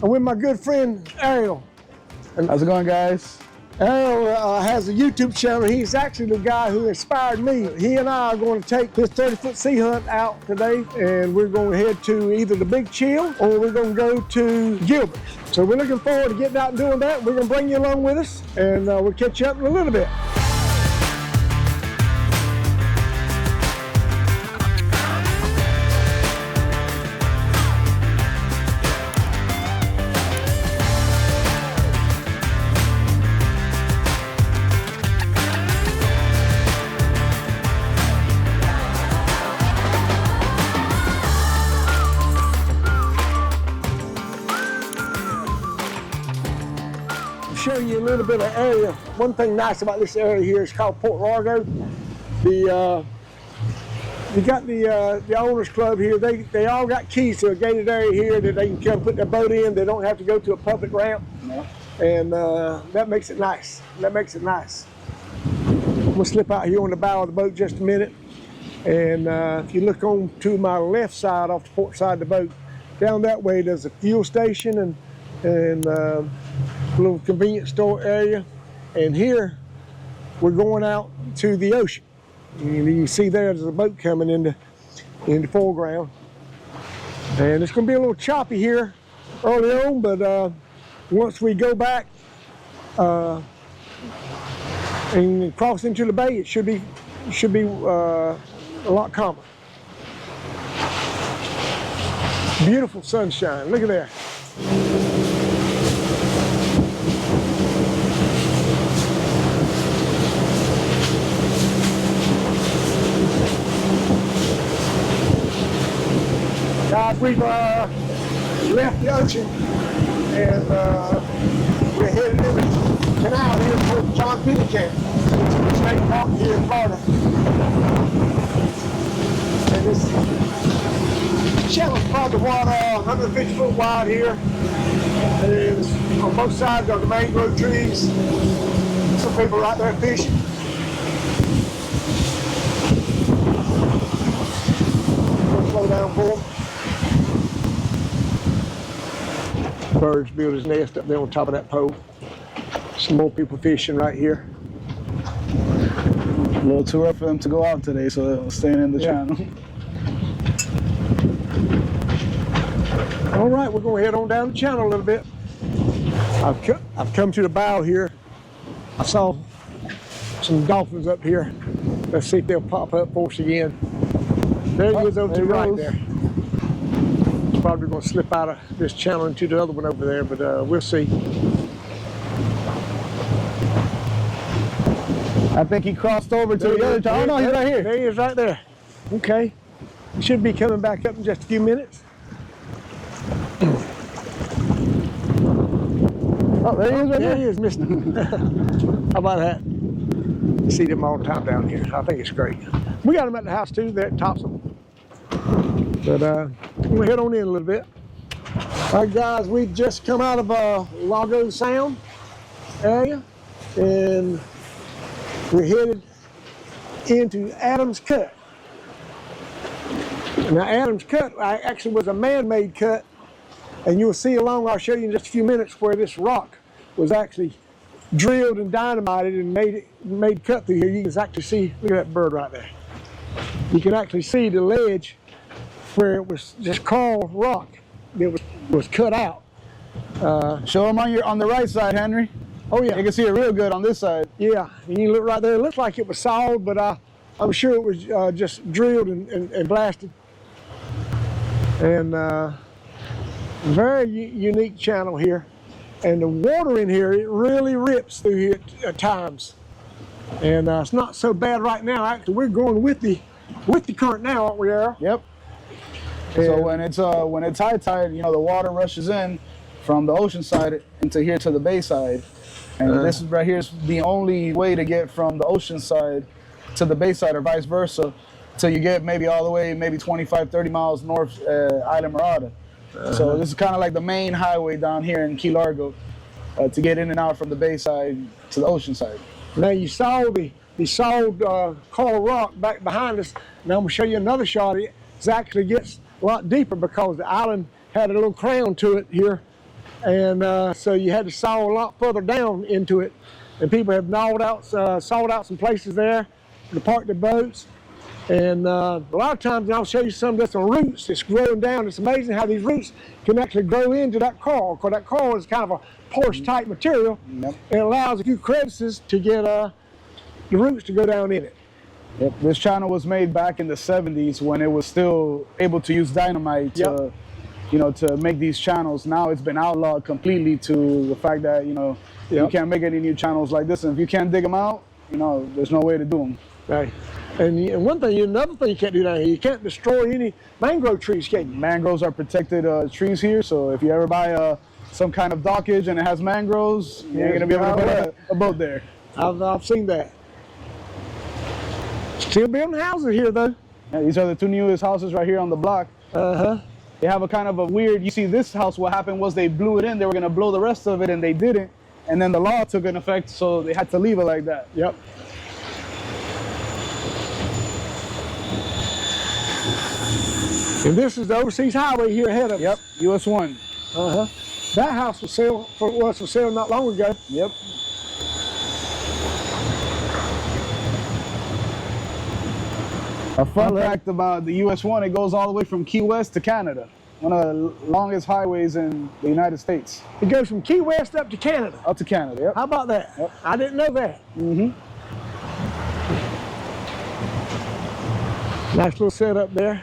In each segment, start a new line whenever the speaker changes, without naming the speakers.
I'm with my good friend Ariel.
How's it going, guys?
Ariel has a YouTube channel. He's actually the guy who inspired me. He and I are going to take this 30-foot sea hunt out today, and we're going to head to either the Big Chill or we're going to go to Gilbert. So we're looking forward to getting out and doing that. We're going to bring you along with us, and we'll catch you up in a little bit. Show you a little bit of area. One thing nice about this area here is called Port Largo. You got the owners club here. They all got keys to a gated area here that they can come put their boat in. They don't have to go to a public ramp, and that makes it nice. That makes it nice. We'll slip out here on the bow of the boat just a minute, and if you look on to my left side off the port side of the boat, down that way there's a fuel station and a little convenience store area, and here we're going out to the ocean. And you can see there's a boat coming in the foreground, and it's going to be a little choppy here early on, but once we go back and cross into the bay, it should be a lot calmer. Beautiful sunshine. Look at that. Guys, we've left the ocean, and we're headed into the canal here towards John Pennekamp State Park here in Florida. And this channel's probably water 150 foot wide here. And it's on both sides are the mangrove trees. Some people right there fishing. Slow down for them. Birds build his nest up there on top of that pole. Some more people fishing right here.
A little too rough for them to go out today, so they're staying in the channel.
All right, we're going to head on down the channel a little bit. I've come to the bow here. I saw some dolphins up here. Let's see if they'll pop up for us again. There he is over to the right there. Probably going to slip out of this channel into the other one over there, but we'll see.
I think he crossed over to the other side. Oh no, he's right here.
There he is right there. Okay. He should be coming back up in just a few minutes.
Oh, there he is right there.
There he is, mister. How about that? You see them all the time down here. I think it's great. We got them at the house too, there at Topsail. But we'll head on in a little bit. All right, guys, we've just come out of Lago Sound area, and we're headed into Adams Cut. Now, Adams Cut actually was a man-made cut, and you'll see along, I'll show you in just a few minutes, where this rock was actually drilled and dynamited and made cut through here. You can actually see, look at that bird right there. You can actually see the ledge where it was just coral rock that was cut out.
Show him on the right side, Henry.
Oh yeah.
You can see it real good on this side.
Yeah, and you look right there. It looks like it was sawed, but I'm sure it was just drilled and blasted. And very unique channel here. And the water in here, it really rips through here at times. And it's not so bad right now. Actually, we're going with the current now, aren't we, Ariel?
Yep. So when it's high tide, you know, the water rushes in from the ocean side into here to the bay side, and this is right here is the only way to get from the ocean side to the bay side or vice versa, till you get maybe all the way maybe 25, 30 miles north Isla Morada. So this is kind of like the main highway down here in Key Largo to get in and out from the bay side to the ocean side.
Now you saw the sawed coral rock back behind us. Now I'm going to show you another shot. It actually gets a lot deeper because the island had a little crown to it here and so you had to saw a lot further down into it. And people have sawed out some places there to park their boats. And a lot of times, and I'll show you some that's on roots that's growing down. It's amazing how these roots can actually grow into that coral, because that coral is kind of a porous type material.
Yep.
And it allows a few crevices to get the roots to go down in it.
Yep. This channel was made back in the 70s when it was still able to use dynamite to, to make these channels. Now it's been outlawed completely to the fact that, you can't make any new channels like this. And if you can't dig them out, there's no way to do them.
Right. And another thing you can't do down here, you can't destroy any mangrove trees, can you?
Mangroves are protected trees here, so if you ever buy some kind of dockage and it has mangroves, you're going to be able to put a boat there.
I've seen that. Still building houses here, though.
Yeah, these are the two newest houses right here on the block.
Uh-huh.
They have a kind of a weird, you see this house, what happened was they blew it in, they were going to blow the rest of it, and they didn't. And then the law took an effect, so they had to leave it like that.
Yep. And this is the overseas highway here ahead of us.
Yep, US 1.
Uh-huh. That house was for sale not long ago.
Yep. A fun fact about the US 1, it goes all the way from Key West to Canada. One of the longest highways in the United States.
It goes from Key West up to Canada.
Up to Canada, yep.
How about that?
Yep.
I didn't know that.
Mm-hmm.
Nice little setup there.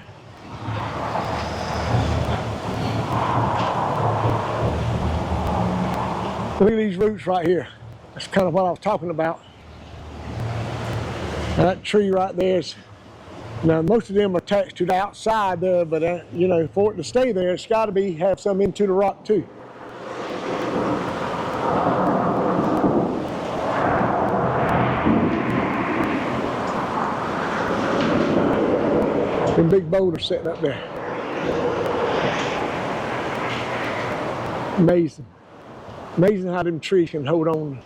Look at these roots right here. That's kind of what I was talking about. Now that tree right there is, now most of them are attached to the outside there, but for it to stay there, it's got to have some into the rock too. Some big boulders sitting up there. Amazing. Amazing how them trees can hold on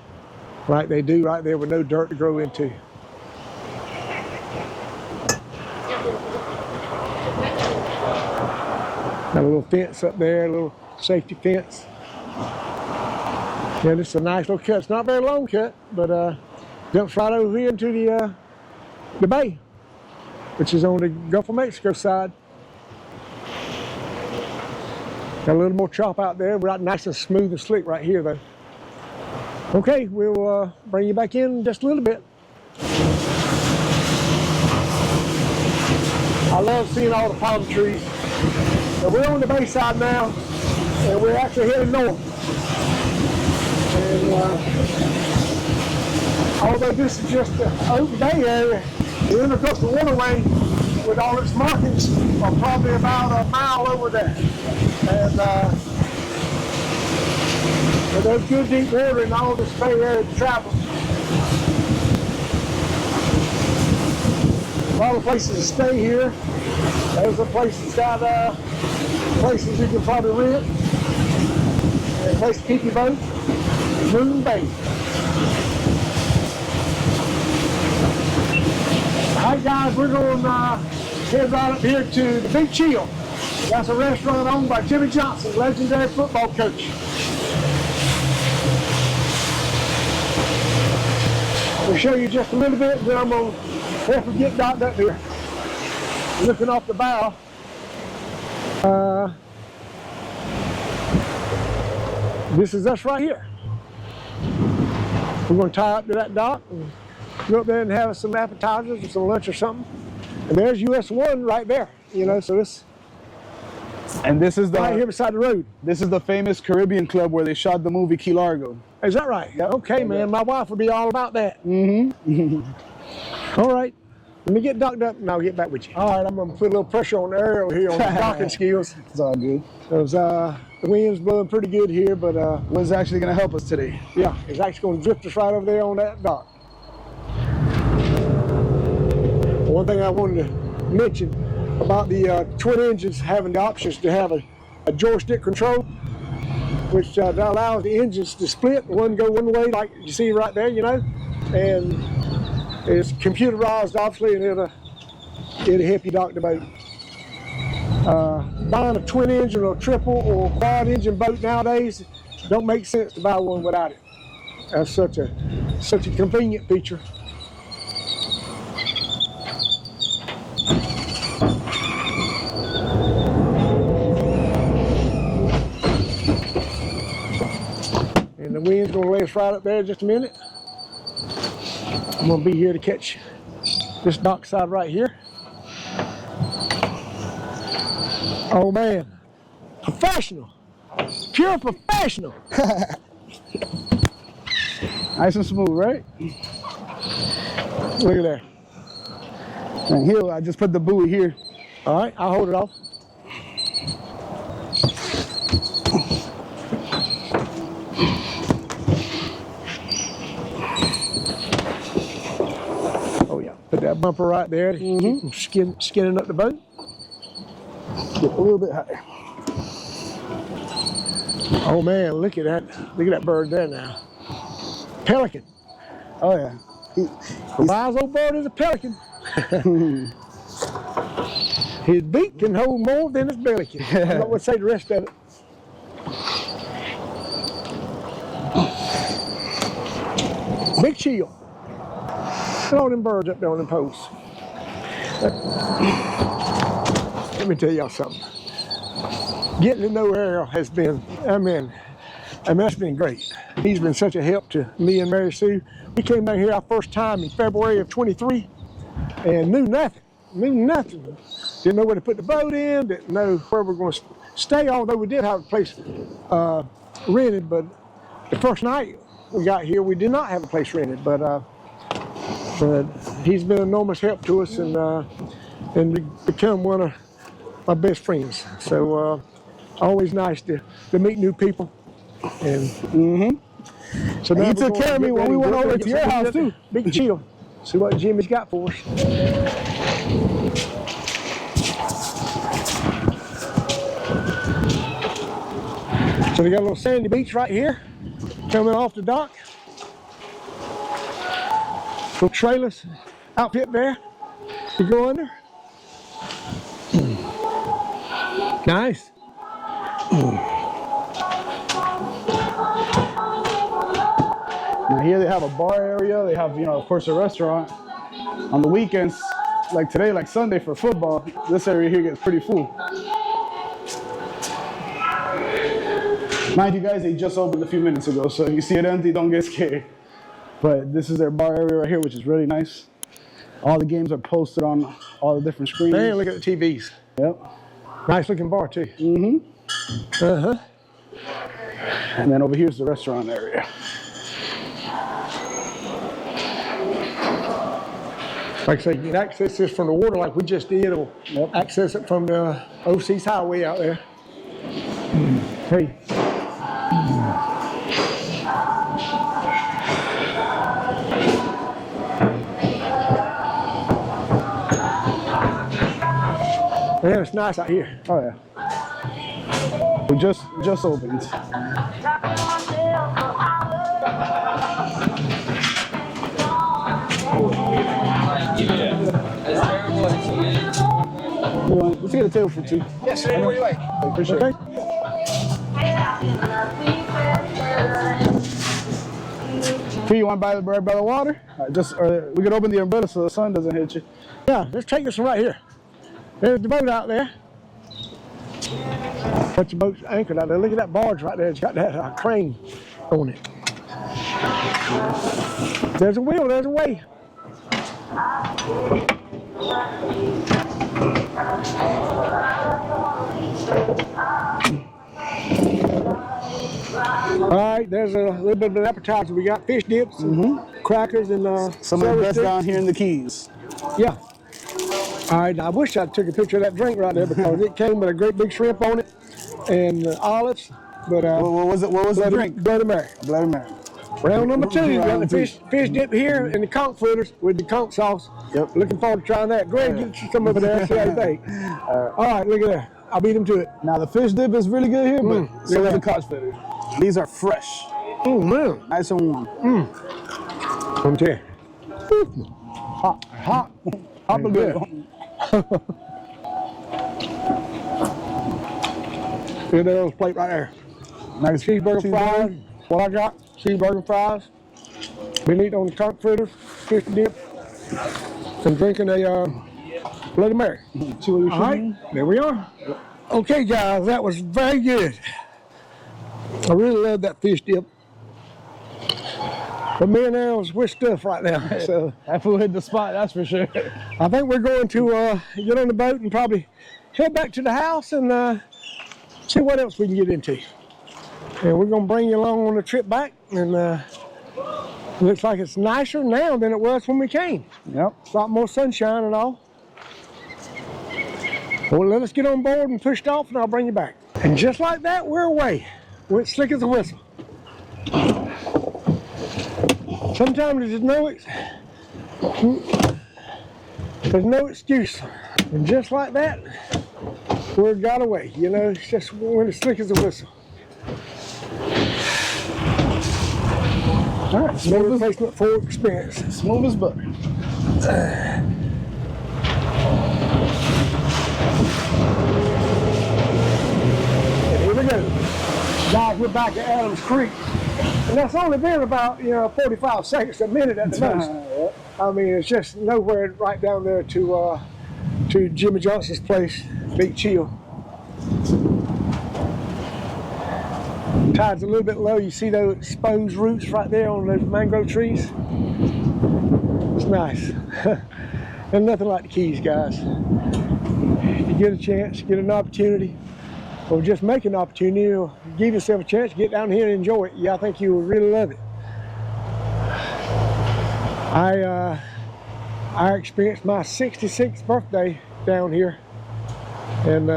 like they do right there with no dirt to grow into. Got a little fence up there, a little safety fence. Yeah, this is a nice little cut. It's not a very long cut, but jumps right over here into the bay, which is on the Gulf of Mexico side. Got a little more chop out there, right nice and smooth and slick right here though. Okay, we'll bring you back in just a little bit. I love seeing all the palm trees. So we're on the bay side now, and we're actually heading north. And although this is just an open bay area, the intercoastal waterway with all its markings are probably about a mile over there. And but there's good deep water in all this bay area to travel. A lot of places to stay here. There's a place that's got places you can probably rent. And a place to keep your boat. Moon Bay. Alright guys, we're going to head right up here to the Big Chill. That's a restaurant owned by Jimmy Johnson, legendary football coach. We'll show you just a little bit, then I'm going to have to get docked up here. Looking off the bow. This is us right here. We're going to tie up to that dock and go up there and have some appetizers or some lunch or something. And there's US 1 right there, so this.
And this is
right here beside the road.
This is the famous Caribbean club where they shot the movie Key Largo.
Is that right?
Yep.
Okay, man. My wife would be all about that.
Mm-hmm.
All right. Let me get docked up and I'll get back with you. All right, I'm going to put a little pressure on Ariel here on the docking skills.
It's all good.
Because the wind's blowing pretty good here, but
what's actually going to help us today?
Yeah, it's actually going to drift us right over there on that dock. One thing I wanted to mention about the twin engines having the options to have a joystick control, which that allows the engines to split, one go one way like you see right there, and it's computerized obviously, and it'll help you dock the boat. Buying a twin engine or triple or quad engine boat nowadays Don't make sense to buy one without it. That's such a convenient feature. And the wind's gonna lay us right up there in just a minute. I'm gonna be here to catch this dockside right here. Oh man, professional, pure professional.
Nice and smooth, right?
Look at that.
And here, I just put the buoy here.
All right, I'll hold it off. Oh yeah, put that bumper right there to keep them skinning up the boat.
Get a little bit higher.
Oh man, look at that! Look at that bird there now. Pelican.
Oh yeah.
A wise old bird is a pelican. His beak can hold more than his belly can. I'm not going to say the rest of it. Big chill. Look at all them birds up there on them posts. Let me tell y'all something. Getting to know Ariel has been, I mean, that's been great. He's been such a help to me and Mary Sue. We came down here our first time in February of 23 and knew nothing. Didn't know where to put the boat in, didn't know where we were going to stay, although we did have a place rented, but the first night we got here, we did not have a place rented, but he's been an enormous help to us and become one of my best friends. So always nice to meet new people. And so now
he took care of me when we went over to your house too.
Big chill. See what Jimmy's got for us. So we got a little sandy beach right here, coming off the dock. Little trailers outfit there to go under. Nice.
Now here they have a bar area. They have, of course, a restaurant. On the weekends, like today, like Sunday for football, this area here gets pretty full. Mind you guys, they just opened a few minutes ago, so if you see it empty, don't get scared. But this is their bar area right here, which is really nice. All the games are posted on all the different screens.
Man, look at the TVs.
Yep.
Nice looking bar too.
And then over here's the restaurant area.
Like I say, you can access this from the water like we just did, or access it from the OC's highway out there. Hey. Man, it's nice out here.
Oh yeah. We just opened. Let's get a table for two.
Yes, sir. What do you like?
Appreciate it. P, you want to buy right by the water? Or we could open the umbrella so the sun doesn't hit you.
Yeah, let's take this one right here. There's the boat out there. Bunch of boats anchored out there. Look at that barge right there. It's got that crane on it. There's a wheel, there's a way. All right, there's a little bit of an appetizer. We got fish dips, and crackers, and
some of the best down here in the Keys.
Yeah. All right, I wish I took a picture of that drink right there because it came with a great big shrimp on it and olives. But
what was it? What was the drink?
Bloody Mary.
Bloody Mary.
Round number 2, we got the fish dip here and the conch footers with the conch sauce.
Yep.
Looking forward to trying that. Greg, you can come over there and see how you think. All right, look at that. I'll beat him to it.
Now the fish dip is really good here, but so is the conch footers. These are fresh.
Oh man.
Nice and warm.
Let me tell you.
Hot but good.
Look at that little plate right there.
Nice
cheeseburger fries. What I got, cheeseburger fries. Been eating on the tart fritter, fish dip, and drinking a Bloody Mary.
All
right, there we are. Okay, guys, that was very good. I really love that fish dip. But me and Ariel's with stuff right now, so
That food hit the spot, that's for sure.
I think we're going to get on the boat and probably head back to the house and see what else we can get into. And we're going to bring you along on the trip back, and looks like it's nicer now than it was when we came.
Yep.
It's a lot more sunshine and all. Well, let us get on board and push off, and I'll bring you back. And just like that, we're away. Went slick as a whistle. Sometimes there's no excuse. And just like that, we got away. You know, it's just went as slick as a whistle.
All right,
No replacement for experience.
smooth as butter.
And here we go. Guys, we're back at Adams Creek. And that's only been about, 45 seconds, a minute at the most. I mean, it's just nowhere right down there to Jimmy Johnson's place, Big Chill. Tide's a little bit low. You see those exposed roots right there on those mangrove trees? It's nice. And nothing like the Keys, guys. If you get a chance, get an opportunity, or just make an opportunity, or give yourself a chance to get down here and enjoy it. Yeah, I think you will really love it. I experienced my 66th birthday down here, and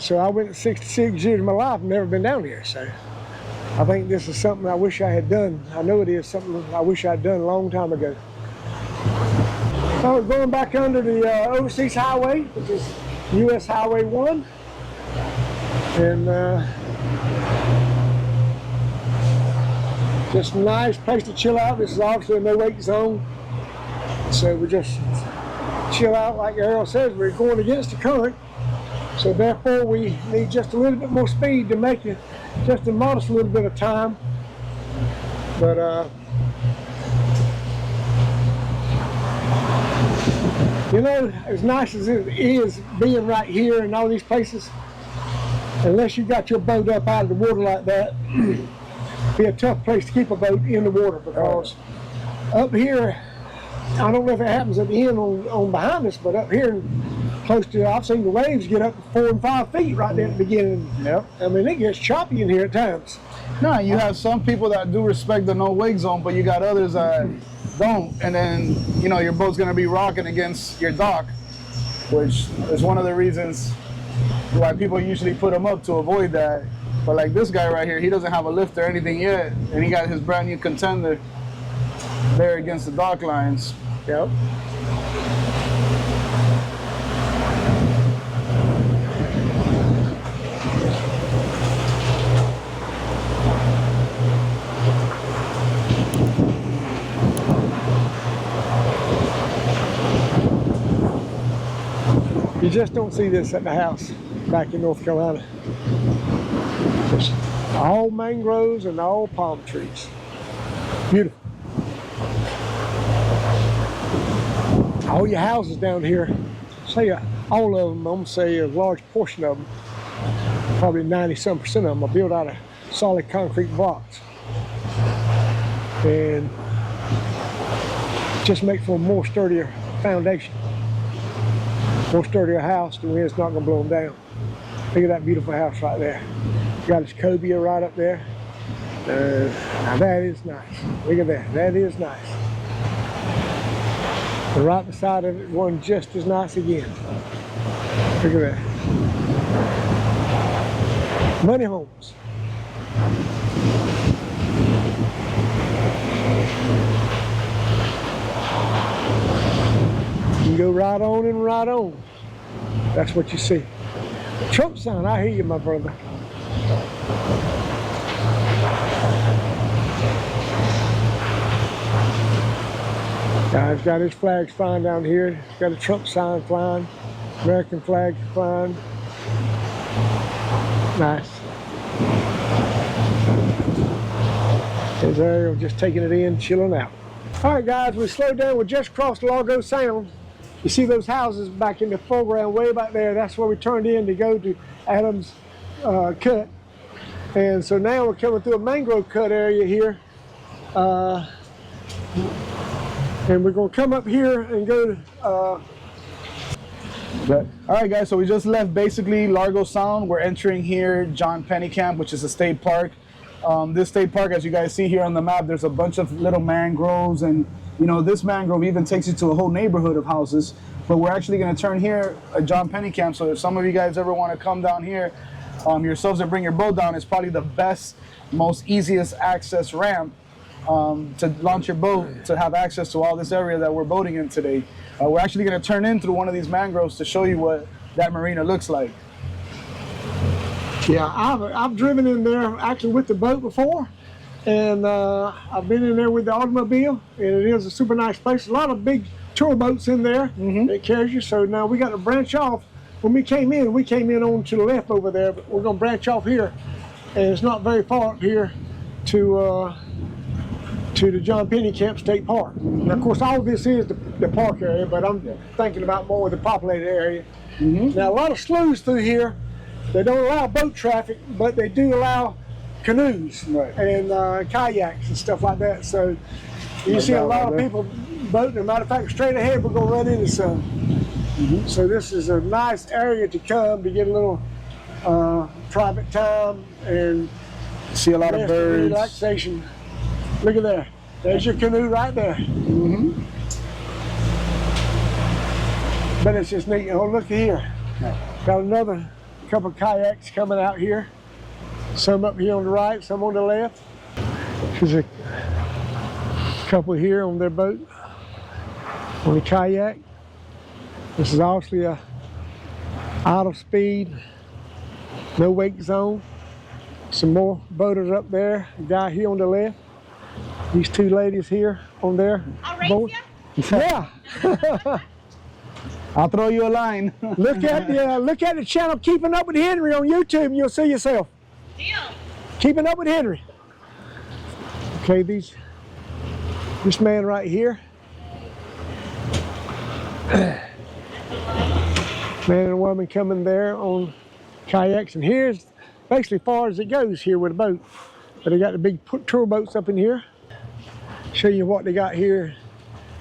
so I went 66 years of my life and never been down here. So I think this is something I wish I had done. I know it is something I wish I'd done a long time ago. So we're going back under the overseas highway, which is US Highway 1, and just a nice place to chill out. This is obviously a no-wake zone, so we just chill out. Like Ariel says, we're going against the current, so therefore we need just a little bit more speed to make it just a modest little bit of time. But as nice as it is being right here in all these places, unless you got your boat up out of the water like that, it'd be a tough place to keep a boat in the water, because up here, I don't know if it happens at the end on behind us, but up here close to, I've seen the waves get up to 4 and 5 feet right there at the beginning.
Yep.
I mean, it gets choppy in here at times.
No, you have some people that do respect the no-wake zone, but you got others that don't, and then your boat's gonna be rocking against your dock, which is one of the reasons why people usually put them up to avoid that. But like this guy right here, he doesn't have a lift or anything yet, and he got his brand new contender there against the dock lines.
Yep. You just don't see this at the house back in North Carolina. Just all mangroves and all palm trees. Beautiful. All your houses down here, say all of them, I'm gonna say a large portion of them, probably 90-some% of them are built out of solid concrete blocks. And just make for a more sturdier foundation. More sturdier house, the wind's not gonna blow them down. Look at that beautiful house right there. Got his cobia right up there. Now that is nice. Look at that, that is nice. And right beside of it, one just as nice again. Look at that. Money homes. You can go right on and right on. That's what you see. Trump sign, I hear you, my brother. Guy's got his flags flying down here. He's got a Trump sign flying, American flag flying. Nice. There's Ariel just taking it in, chilling out. All right, guys, we slowed down. We just crossed Largo Sound. You see those houses back in the foreground, way back there. That's where we turned in to go to Adams Cut. And so now we're coming through a mangrove cut area here. And we're going to come up here and go to...
All right, guys, so we just left basically Largo Sound. We're entering here John Pennekamp, which is a state park. This state park, as you guys see here on the map, there's a bunch of little mangroves, and you know, this mangrove even takes you to a whole neighborhood of houses. But we're actually going to turn here at John Pennekamp, so if some of you guys ever want to come down here yourselves and bring your boat down, it's probably the best, most easiest access ramp to launch your boat, to have access to all this area that we're boating in today. We're actually going to turn in through one of these mangroves to show you what that marina looks like.
Yeah, I've driven in there actually with the boat before, and I've been in there with the automobile, and it is a super nice place. A lot of big tour boats in there that carries you. So now we got to branch off. When we came in on to the left over there, but we're going to branch off here, and it's not very far up here to the John Pennekamp State Park. Now, of course, all of this is the park area, but I'm thinking about more the populated area. Now, a lot of sloughs through here. They don't allow boat traffic, but they do allow canoes and kayaks and stuff like that. So you see a lot of people boating. As a matter of fact, straight ahead, we're going to run into some. So this is a nice area to come to get a little private time and
see a lot of birds.
Relaxation. Look at there. There's your canoe right there. But it's just neat. Oh, look here. Got another couple of kayaks coming out here. Some up here on the right, some on the left. There's a couple here on their boat, on the kayak. This is obviously a idle speed, no wake zone. Some more boaters up there. A guy here on the left. These two ladies here on there.
I'll race you?
Yeah.
I'll throw you a line.
Look at the channel Keeping Up with Henry on YouTube, and you'll see yourself.
Deal.
Keeping Up with Henry. Okay, this man right here. Man and woman coming there on kayaks, and here's basically far as it goes here with a boat. But they got the big tour boats up in here. Show you what they got here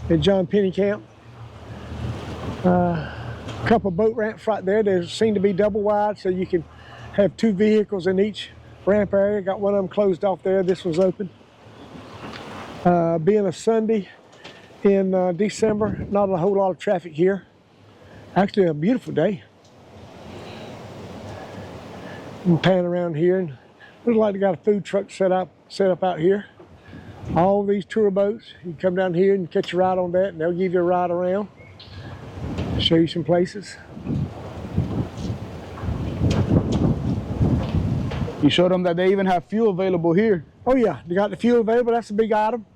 at John Pennekamp. A couple boat ramps right there. They seem to be double wide, so you can have two vehicles in each ramp area. Got one of them closed off there. This one's open. Being a Sunday in December, not a whole lot of traffic here. Actually, a beautiful day. And pan around here, and looks like they got a food truck set up out here. All these tour boats. You can come down here and catch a ride on that, and they'll give you a ride around. Show you some places.
You showed them that they even have fuel available here.
Oh yeah, they got the fuel available. That's a big item.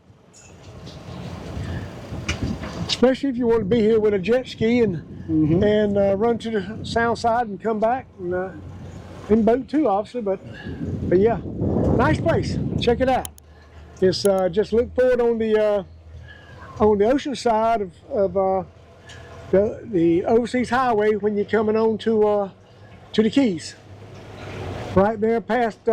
Especially if you want to be here with a jet ski and run to the sound side and come back. And boat too, obviously, but yeah, nice place. Check it out. It's just look for it on the ocean side of the overseas highway when you're coming on to the Keys. Right there past.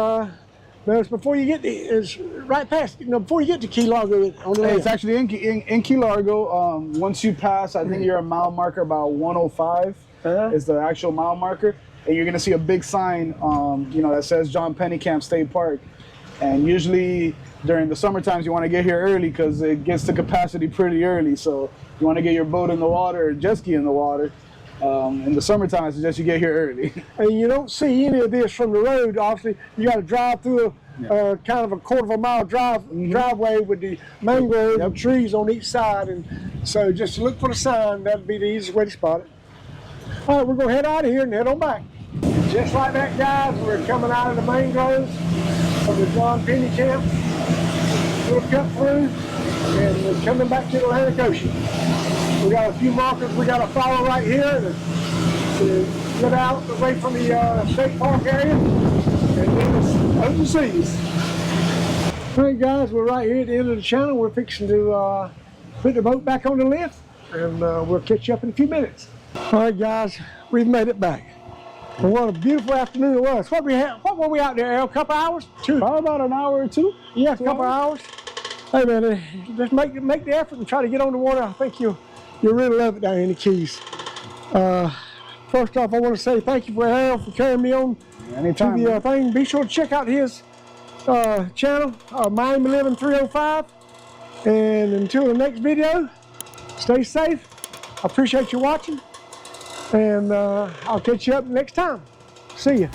Notice before you get before you get to Key Largo on the left.
It's actually in Key Largo. Once you pass, I think you're a mile marker about 105 is the actual mile marker, and you're gonna see a big sign, that says John Pennekamp State Park. And usually during the summer times, you want to get here early because it gets to capacity pretty early. So you want to get your boat in the water or jet ski in the water. In the summertime, it's just you get here early.
And you don't see any of this from the road. Obviously, you got to drive through a kind of a quarter of a mile driveway with the mangrove and trees on each side. And so just look for the sign. That'd be the easiest way to spot it. All right, we're going to head out of here and head on back. Just like that, guys, we're coming out of the mangroves of the John Pennekamp. We'll cut through, and we're coming back to the Atlantic Ocean. We got a few markers we got to follow right here to get out away from the state park area, and then it's open seas. All right, guys, we're right here at the end of the channel. We're fixing to put the boat back on the lift, and we'll catch you up in a few minutes. All right, guys, we've made it back. Well, what a beautiful afternoon it was. What were we out there, Ariel? A couple hours?
Probably about an hour or two.
Yeah, a couple hours. Hey, man, just make the effort and try to get on the water. I think you'll really love it down here in the Keys. First off, I want to say thank you for Ariel for carrying me on
Anytime,
to the thing. Be sure to check out his channel, Miami Living 305. And until the next video, stay safe. I appreciate you watching, and I'll catch you up next time. See ya.